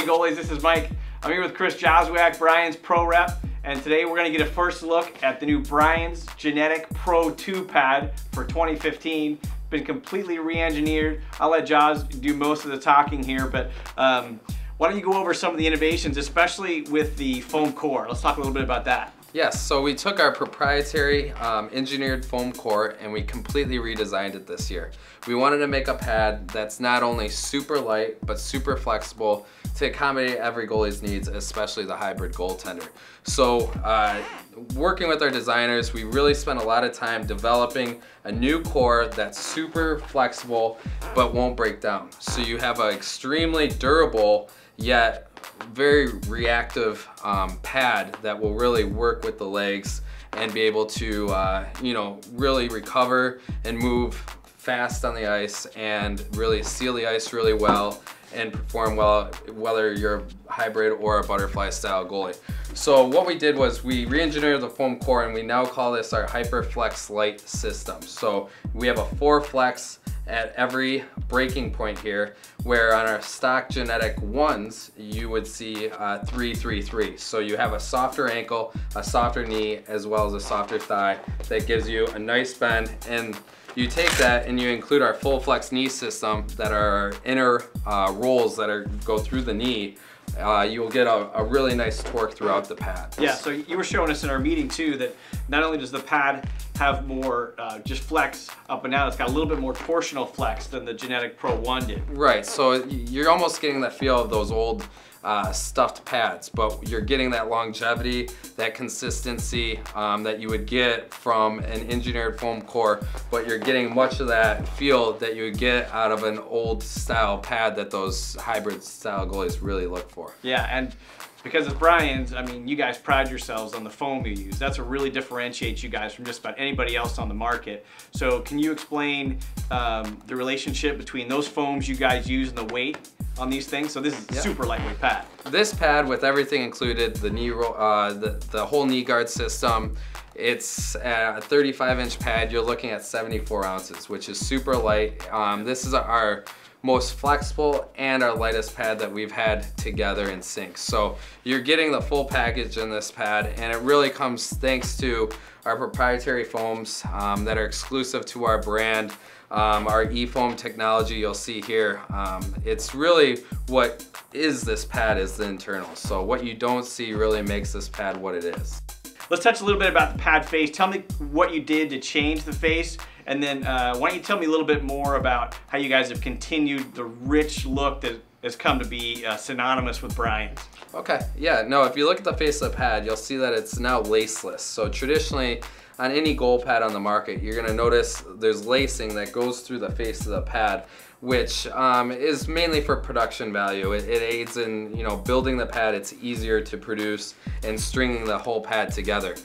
Goalies, this is Mike. I'm here with Chris Joswiak, Brian's Pro Rep, and today we're going to get a first look at the new Brian's G-Netik Pro 2 pad for 2015. Been completely re-engineered. I'll let Jaws do most of the talking here, but why don't you go over some of the innovations, especially with the foam core. Let's talk a little bit about that. Yes, so we took our proprietary engineered foam core and we completely redesigned it this year. We wanted to make a pad that's not only super light, but super flexible to accommodate every goalie's needs, especially the hybrid goaltender. So working with our designers, we really spent a lot of time developing a new core that's super flexible, but won't break down. So you have an extremely durable, yet very reactive pad that will really work with the legs and be able to really recover and move fast on the ice and really seal the ice really well and perform well whether you're a hybrid or a butterfly style goalie. So what we did was we re-engineered the foam core and we now call this our HyperFlex Light system. So we have a 4 flex at every breaking point here, where on our stock G-Netik ones you would see 3-3-3. So you have a softer ankle, a softer knee, as well as a softer thigh that gives you a nice bend. And you take that and you include our full flex knee system that are inner rolls that go through the knee. You will get a really nice torque throughout the pad. Yeah, so you were showing us in our meeting too that not only does the pad have more just flex up and down, it's got a little bit more torsional flex than the G-Netik Pro 1 did. Right, so you're almost getting that feel of those old stuffed pads, but you're getting that longevity, that consistency that you would get from an engineered foam core, but you're getting much of that feel that you would get out of an old style pad that those hybrid style goalies really look for. Yeah, and because it's Brian's, I mean, you guys pride yourselves on the foam you use. That's what really differentiates you guys from just about anybody else on the market. So can you explain the relationship between those foams you guys use and the weight on these things? So this is a super lightweight pad. This pad with everything included, the knee the whole knee guard system, it's a 35-inch pad. You're looking at 74 ounces, which is super light. This is our most flexible and our lightest pad that we've had together in sync. So you're getting the full package in this pad, and it really comes thanks to our proprietary foams that are exclusive to our brand. Our e-foam technology you'll see here, it's really what is this pad is the internals. So what you don't see really makes this pad what it is. Let's touch a little bit about the pad face. Tell me what you did to change the face, and then why don't you tell me a little bit more about how you guys have continued the rich look that has come to be synonymous with Brian's. Okay, yeah, no, if you look at the face of the pad, you'll see that it's now laceless. So traditionally, on any goal pad on the market, you're gonna notice there's lacing that goes through the face of the pad, which is mainly for production value. It aids in building the pad. It's easier to produce and stringing the whole pad together.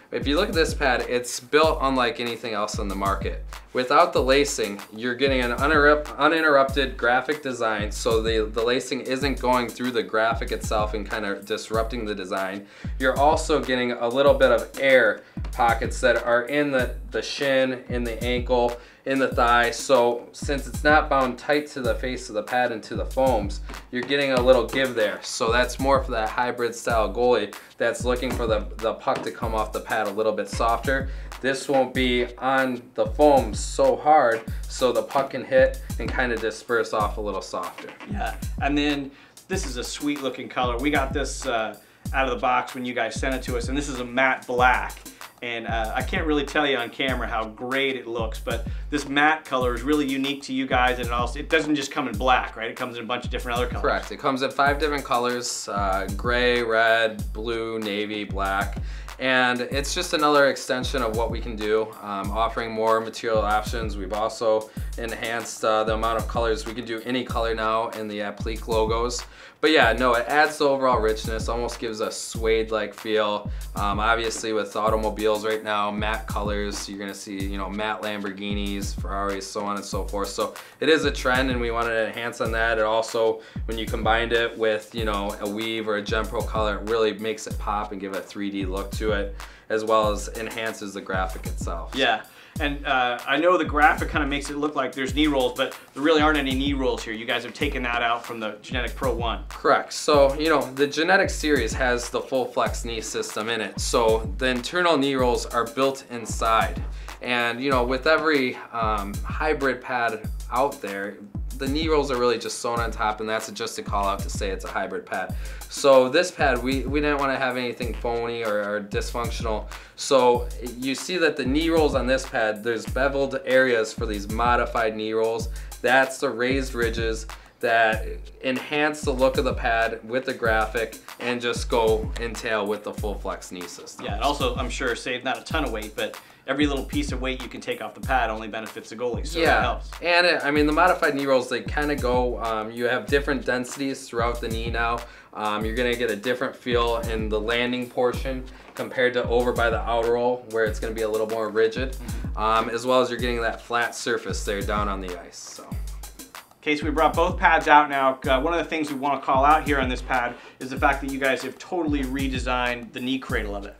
If you look at this pad, it's built unlike anything else on the market. Without the lacing, you're getting an uninterrupted graphic design, so the lacing isn't going through the graphic itself and kind of disrupting the design. You're also getting a little bit of air pockets that are in the shin, in the ankle, in the thigh. So since it's not bound tight to the face of the pad and to the foams, you're getting a little give there. So that's more for that hybrid style goalie that's looking for the puck to come off the pad a little bit softer. This won't be on the foams so hard, so the puck can hit and kind of disperse off a little softer. Yeah, and then this is a sweet looking color. We got this out of the box when you guys sent it to us, and this is a matte black. And I can't really tell you on camera how great it looks, but this matte color is really unique to you guys, and it doesn't just come in black, right? It comes in a bunch of different other colors. Correct. It comes in 5 different colors, gray, red, blue, navy, black. And it's just another extension of what we can do, offering more material options. We've also enhanced the amount of colors. We can do any color now in the applique logos. But yeah, no, it adds to overall richness, almost gives a suede-like feel. Obviously with automobiles right now, matte colors, you're gonna see, matte Lamborghinis, Ferraris, so on and so forth. So it is a trend and we wanted to enhance on that. And also when you combined it with, a weave or a Gen Pro color, it really makes it pop and give a 3D look to it, as well as enhances the graphic itself. Yeah. And I know the graphic kind of makes it look like there's knee rolls, but there really aren't any knee rolls here. You guys have taken that out from the G-Netik Pro 1. Correct. So, you know, the G-Netik series has the full flex knee system in it. So the internal knee rolls are built inside. And, you know, with every hybrid pad out there, the knee rolls are really just sewn on top, and that's just a call out to say it's a hybrid pad. So this pad, we didn't want to have anything phony or dysfunctional. So you see that the knee rolls on this pad, there's beveled areas for these modified knee rolls. That's the raised ridges that enhance the look of the pad with the graphic and just go in tail with the full flex knee system. Yeah, and also I'm sure save not a ton of weight, but every little piece of weight you can take off the pad only benefits the goalie, so that helps. And I mean, the modified knee rolls, they kind of go, you have different densities throughout the knee now. You're gonna get a different feel in the landing portion compared to over by the outer roll, where it's gonna be a little more rigid, as well as you're getting that flat surface there down on the ice. So. Okay, so we brought both pads out now. One of the things we want to call out here on this pad is the fact that you guys have totally redesigned the knee cradle of it.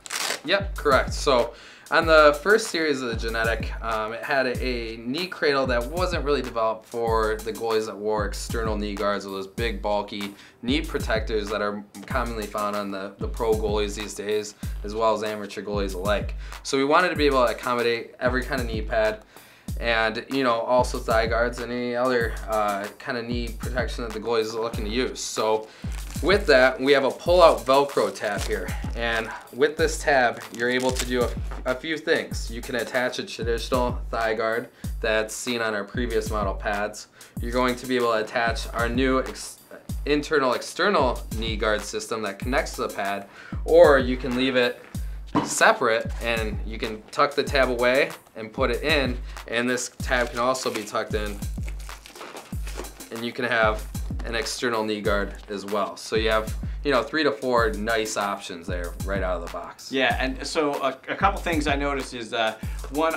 Yep, correct. So on the first series of the G-Netik, it had a knee cradle that wasn't really developed for the goalies that wore external knee guards, or those big bulky knee protectors that are commonly found on the pro goalies these days, as well as amateur goalies alike. So we wanted to be able to accommodate every kind of knee pad, and, you know, also thigh guards and any other kind of knee protection that the goalies are looking to use. So with that, we have a pull-out Velcro tab here, and with this tab, you're able to do a few things. You can attach a traditional thigh guard that's seen on our previous model pads. You're going to be able to attach our new internal external knee guard system that connects to the pad, or you can leave it separate and you can tuck the tab away and put it in, and this tab can also be tucked in, and you can have an external knee guard as well. So you have, you know, 3 to 4 nice options there right out of the box. Yeah, and so a couple things I noticed is one,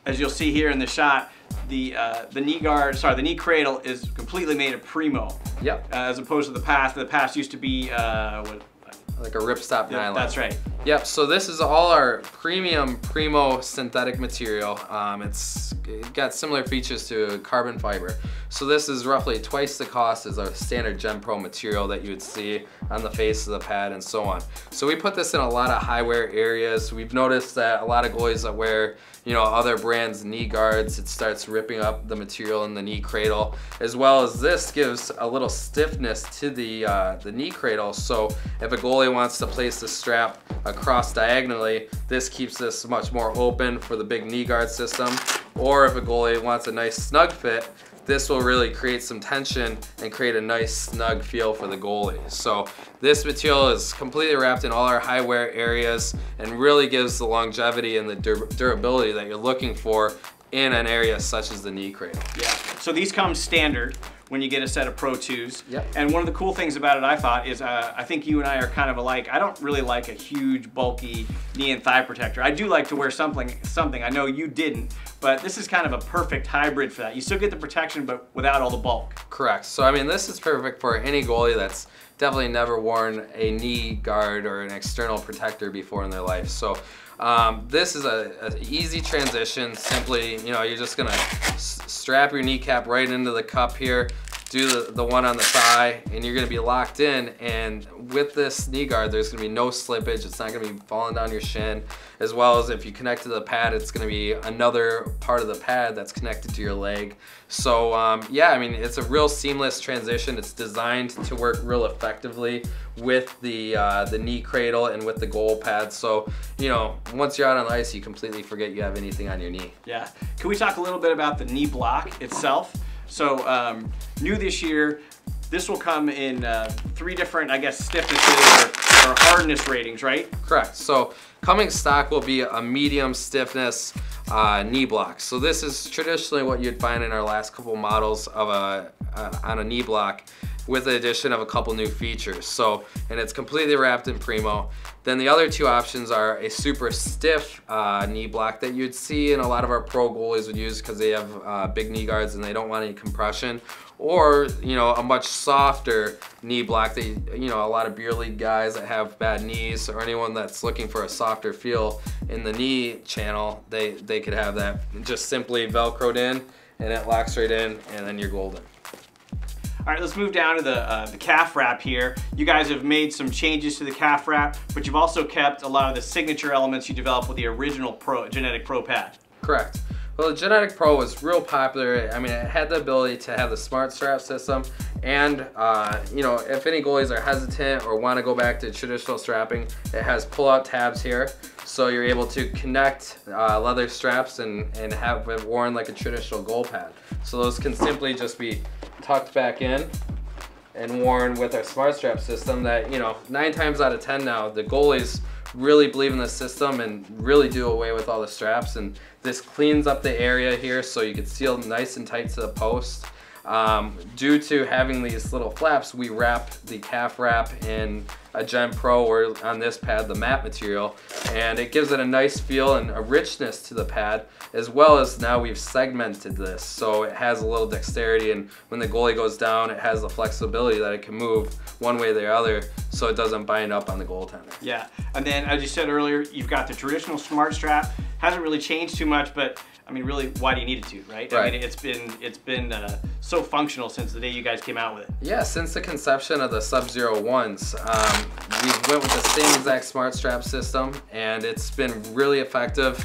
as you'll see here in the shot, the knee cradle is completely made of Primo. Yep. As opposed to the past. The past used to be like a ripstop nylon. That's right. Yep, so this is all our premium Primo synthetic material. It's got similar features to carbon fiber. So this is roughly twice the cost as our standard Gen Pro material that you would see on the face of the pad and so on. So we put this in a lot of high wear areas. We've noticed that a lot of goalies that wear, you know, other brands' knee guards, it starts ripping up the material in the knee cradle, as well as this gives a little stiffness to the knee cradle. So if a goalie wants to place the strap across diagonally, this keeps this much more open for the big knee guard system. Or if a goalie wants a nice snug fit, this will really create some tension and create a nice snug feel for the goalie. So this material is completely wrapped in all our high wear areas and really gives the longevity and the durability that you're looking for in an area such as the knee cradle. Yeah, so these come standard when you get a set of Pro 2s. Yep. And one of the cool things about it, I thought, is I think you and I are kind of alike. I don't really like a huge, bulky knee and thigh protector. I do like to wear something. I know you didn't, but this is kind of a perfect hybrid for that. You still get the protection, but without all the bulk. Correct. So I mean, this is perfect for any goalie that's definitely never worn a knee guard or an external protector before in their life. So this is an easy transition. Simply, you know, you're just gonna strap your kneecap right into the cup here, do the one on the thigh, and you're gonna be locked in. And with this knee guard, there's gonna be no slippage. It's not gonna be falling down your shin. As well as if you connect to the pad, it's gonna be another part of the pad that's connected to your leg. So yeah, I mean, it's a real seamless transition. It's designed to work real effectively with the knee cradle and with the goal pad. So, you know, once you're out on the ice, you completely forget you have anything on your knee. Yeah. Can we talk a little bit about the knee block itself? So new this year, this will come in 3 different, I guess, stiffnesses or hardness ratings, right? Correct. So coming stock will be a medium stiffness knee block. So this is traditionally what you'd find in our last couple models of on a knee block, with the addition of a couple new features. So, and it's completely wrapped in Primo. Then the other two options are a super stiff knee block that you'd see in a lot of our pro goalies would use because they have big knee guards and they don't want any compression, or a much softer knee block that a lot of beer league guys that have bad knees, or anyone that's looking for a softer feel in the knee channel, they could have that just simply velcroed in and it locks right in, and then you're golden. All right, let's move down to the calf wrap here. You guys have made some changes to the calf wrap, but you've also kept a lot of the signature elements you developed with the original G-Netik Pro pad. Correct. Well, the G-Netik Pro was real popular. I mean, it had the ability to have the smart strap system, and if any goalies are hesitant or want to go back to traditional strapping, it has pull-out tabs here, so you're able to connect leather straps and have it worn like a traditional goal pad. So those can simply just be tucked back in and worn with our smart strap system that 9 times out of 10 now the goalies really believe in the system and really do away with all the straps, and this cleans up the area here so you can seal nice and tight to the post. Due to having these little flaps, we wrap the calf wrap in a Gen Pro, or on this pad the matte material, and it gives it a nice feel and a richness to the pad, as well as now we've segmented this so it has a little dexterity, and when the goalie goes down it has the flexibility that it can move one way or the other so it doesn't bind up on the goaltender. Yeah, and then as you said earlier, you've got the traditional smart strap. Hasn't really changed too much, but I mean, really, why do you need it to, right? Right. I mean, it's been so functional since the day you guys came out with it. Yeah, since the conception of the Sub-Zero ones, we went with the same exact smart strap system, and it's been really effective.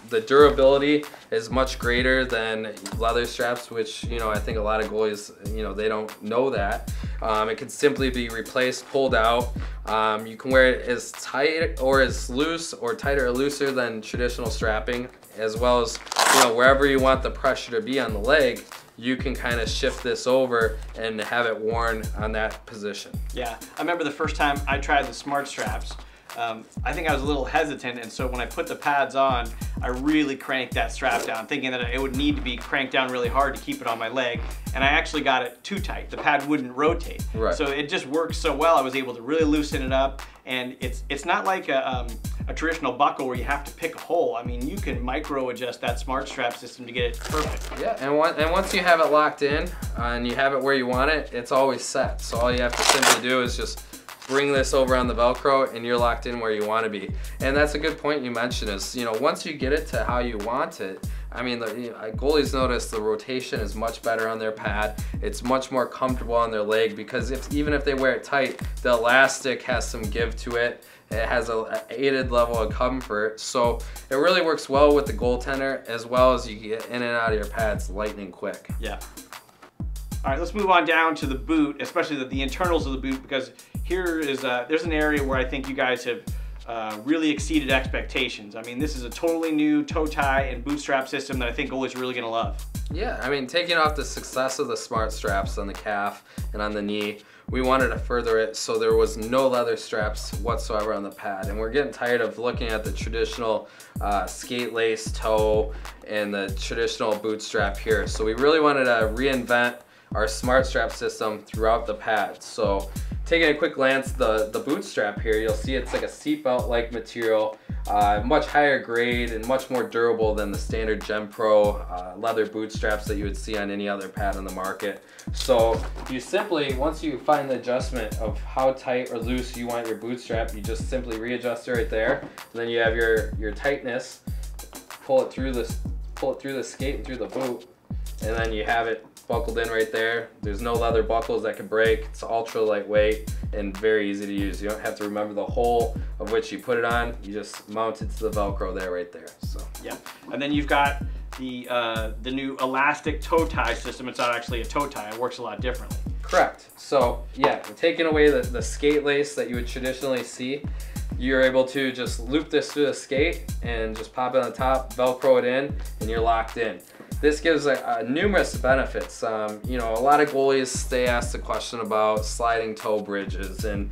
The durability is much greater than leather straps, which I think a lot of goalies they don't know that. It can simply be replaced, pulled out. You can wear it as tight or as loose, or tighter or looser than traditional strapping, as well as wherever you want the pressure to be on the leg, you can kind of shift this over and have it worn on that position. Yeah, I remember the first time I tried the smart straps, I think I was a little hesitant, and so when I put the pads on, I really cranked that strap down, thinking that it would need to be cranked down really hard to keep it on my leg, and I actually got it too tight. The pad wouldn't rotate. Right. So it just worked so well, I was able to really loosen it up, and it's not like a traditional buckle where you have to pick a hole. I mean, you can micro adjust that smart strap system to get it perfect. Yeah, and once you have it locked in and you have it where you want it, it's always set. So all you have to simply do is just bring this over on the Velcro and you're locked in where you want to be. And that's a good point you mentioned is, once you get it to how you want it, I mean, goalies notice the rotation is much better on their pad. It's much more comfortable on their leg, because even if they wear it tight, the elastic has some give to it. It has an aided level of comfort. So it really works well with the goaltender, as well as you get in and out of your pads lightning quick. Yeah. All right, let's move on down to the boot, especially the internals of the boot, because here is there's an area where I think you guys have really exceeded expectations. I mean, this is a totally new toe tie and bootstrap system that I think goalies are really gonna love. Yeah, I mean, taking off the success of the smart straps on the calf and on the knee, we wanted to further it so there was no leather straps whatsoever on the pad. And we're getting tired of looking at the traditional skate lace toe and the traditional boot strap here. So we really wanted to reinvent our smart strap system throughout the pad. So taking a quick glance, the boot strap here, you'll see it's like a seatbelt like material, much higher grade and much more durable than the standard Gen Pro leather boot straps that you would see on any other pad on the market. So you simply, once you find the adjustment of how tight or loose you want your boot strap, you just simply readjust it right there. And then you have your tightness, pull it through the skate and through the boot, and then you have it buckled in right there. There's no leather buckles that could break. It's ultra lightweight and very easy to use. You don't have to remember the hole of which you put it on. You just mount it to the Velcro there, right there. So yeah, and then you've got the new elastic toe tie system. It's not actually a toe tie. It works a lot differently. Correct. So yeah, taking away the skate lace that you would traditionally see, you're able to just loop this through the skate and just pop it on the top, Velcro it in, and you're locked in. This gives numerous benefits. A lot of goalies, they ask the question about sliding toe bridges and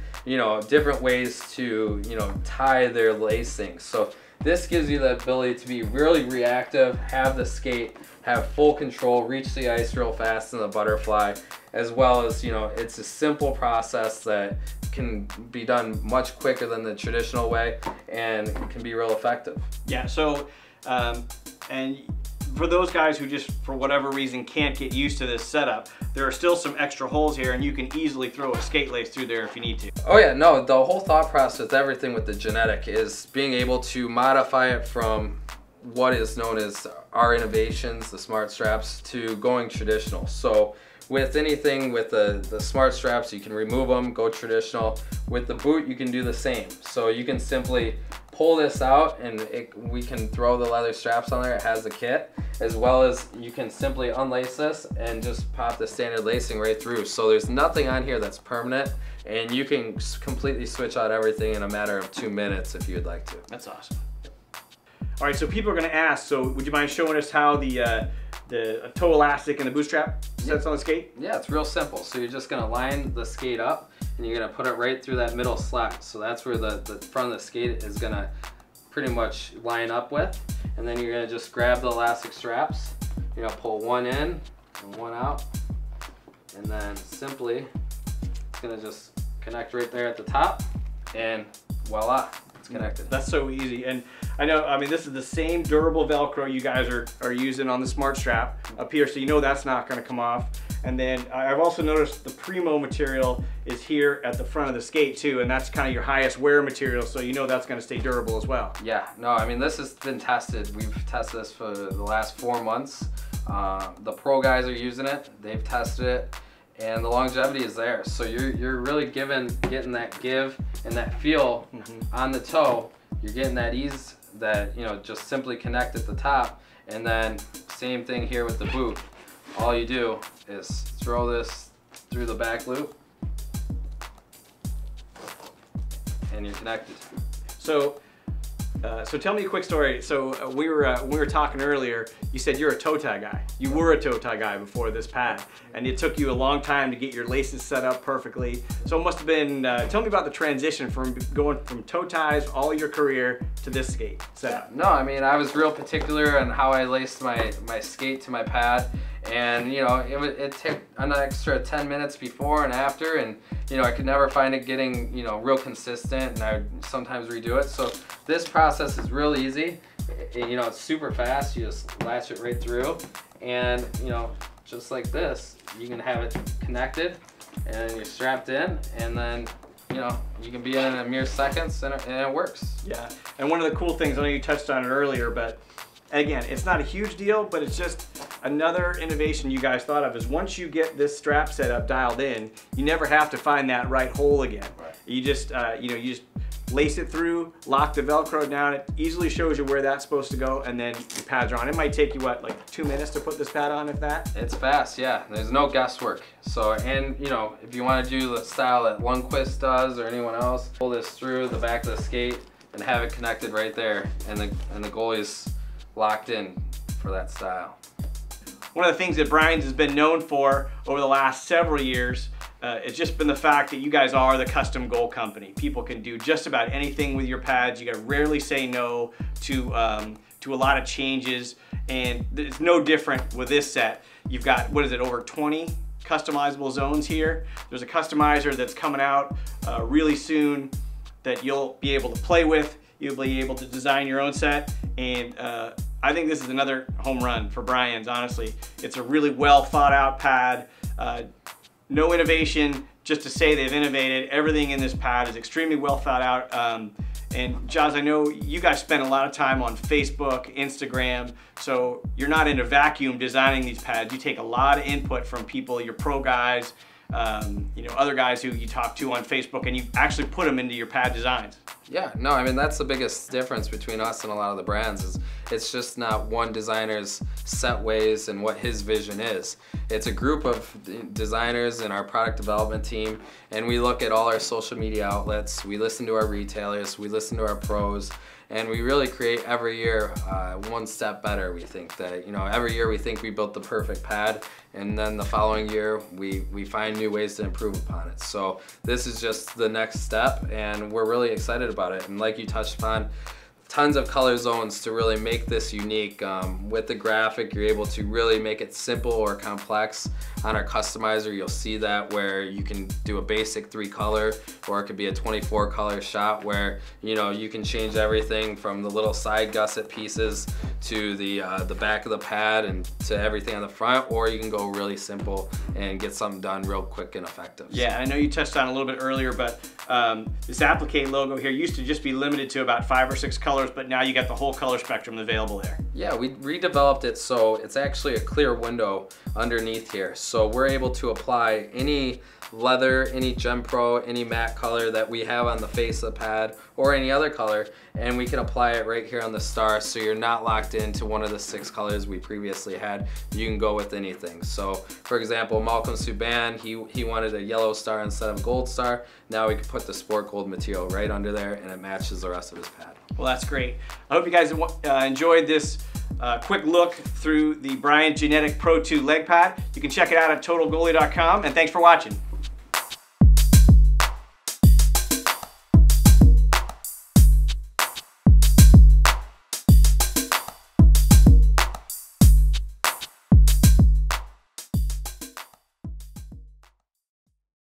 different ways to tie their lacing. So this gives you the ability to be really reactive, have the skate, have full control, reach the ice real fast in the butterfly, as well as it's a simple process that can be done much quicker than the traditional way and can be real effective. Yeah, so, and for those guys who just, for whatever reason, can't get used to this setup, there are still some extra holes here, and you can easily throw a skate lace through there if you need to. Oh yeah, no, the whole thought process with everything with the G-Netik is being able to modify it from what is known as our innovations, the smart straps, to going traditional. So with anything with the smart straps, you can remove them, go traditional. With the boot, you can do the same. So you can simply pull this out and we can throw the leather straps on there. It has the kit, as well as you can simply unlace this and just pop the standard lacing right through. So there's nothing on here that's permanent, and you can completely switch out everything in a matter of 2 minutes if you'd like to. That's awesome. All right, so people are going to ask, so would you mind showing us how the toe elastic and the bootstrap sets on the skate? Yeah, it's real simple. So you're just going to line the skate up, and you're going to put it right through that middle slot. So that's where the front of the skate is going to pretty much line up with. And then you're going to just grab the elastic straps. You're going to pull one in and one out. And then simply, it's going to just connect right there at the top. And voila, it's connected. That's so easy. And I know, I mean, this is the same durable Velcro you guys are using on the smart strap up here, so you know that's not going to come off. And then I've also noticed the Primo material is here at the front of the skate too, and that's kind of your highest wear material, so you know that's going to stay durable as well. Yeah, no, I mean, this has been tested. We've tested this for the last 4 months. The pro guys are using it. They've tested it, and the longevity is there. So you're really getting that give and that feel on the toe. You're getting that ease that, you know, just simply connect at the top. And then same thing here with the boot. All you do is throw this through the back loop and you're connected. So tell me a quick story. So we were talking earlier, you said you're a toe tie guy. You were a toe tie guy before this pad, and it took you a long time to get your laces set up perfectly. So it must have been, tell me about the transition from going from toe ties all your career to this skate setup. No, I mean, I was real particular on how I laced my skate to my pad. And you know, it took an extra 10 minutes before and after, and you know, I could never find it getting, you know, real consistent, and I would sometimes redo it. So this process is real easy. You know, it's super fast. You just latch it right through, and you know, just like this, you can have it connected and you're strapped in, and then you know, you can be in a mere seconds, and it works. Yeah, and one of the cool things, I know you touched on it earlier, but again, it's not a huge deal, but it's just another innovation you guys thought of, is once you get this strap setup dialed in, you never have to find that right hole again. Right. You just, you know, you just lace it through, lock the Velcro down, it easily shows you where that's supposed to go, and then your pads are on. It might take you, what, like 2 minutes to put this pad on, if that? It's fast, yeah. There's no guesswork. So, and you know, if you want to do the style that Lundqvist does or anyone else, pull this through the back of the skate and have it connected right there, and the goalie's locked in for that style. One of the things that Brian's has been known for over the last several years, it's just been the fact that you guys are the custom goal company. People can do just about anything with your pads. You gotta rarely say no to a lot of changes, and it's no different with this set. You've got, what is it, over 20 customizable zones here. There's a customizer that's coming out really soon that you'll be able to play with. You'll be able to design your own set, and I think this is another home run for Brian's, honestly. It's a really well thought out pad. No innovation just to say they've innovated. Everything in this pad is extremely well thought out. And Jaz, I know you guys spend a lot of time on Facebook, Instagram, so you're not in a vacuum designing these pads. You take a lot of input from people, your pro guys, you know, other guys who you talk to on Facebook, and you actually put them into your pad designs. Yeah, no, I mean, that's the biggest difference between us and a lot of the brands, is it's just not one designer's set ways and what his vision is. It's a group of designers in our product development team, and we look at all our social media outlets, we listen to our retailers, we listen to our pros, and we really create every year one step better. We think that, you know, every year we think we built the perfect pad, and then the following year we find new ways to improve upon it. So this is just the next step, and we're really excited about it. And like you touched upon, tons of color zones to really make this unique. With the graphic, you're able to really make it simple or complex. On our customizer, you'll see that where you can do a basic 3 color, or it could be a 24 color shot where, you know, you can change everything from the little side gusset pieces to the back of the pad and to everything on the front, or you can go really simple and get something done real quick and effective. Yeah, I know you touched on it a little bit earlier, but this applique logo here used to just be limited to about 5 or 6 colors, but now you got the whole color spectrum available there. Yeah, we redeveloped it so it's actually a clear window underneath here. So we're able to apply any leather, any Gem Pro, any matte color that we have on the face of the pad, or any other color, and we can apply it right here on the star, so you're not locked into one of the 6 colors we previously had. You can go with anything. So for example, Malcolm Subban, he wanted a yellow star instead of gold star. Now we can put the sport gold material right under there and it matches the rest of his pad. Well, that's great. I hope you guys enjoyed this quick look through the Brian G-Netik Pro 2 leg pad. You can check it out at totalgoalie.com, and thanks for watching.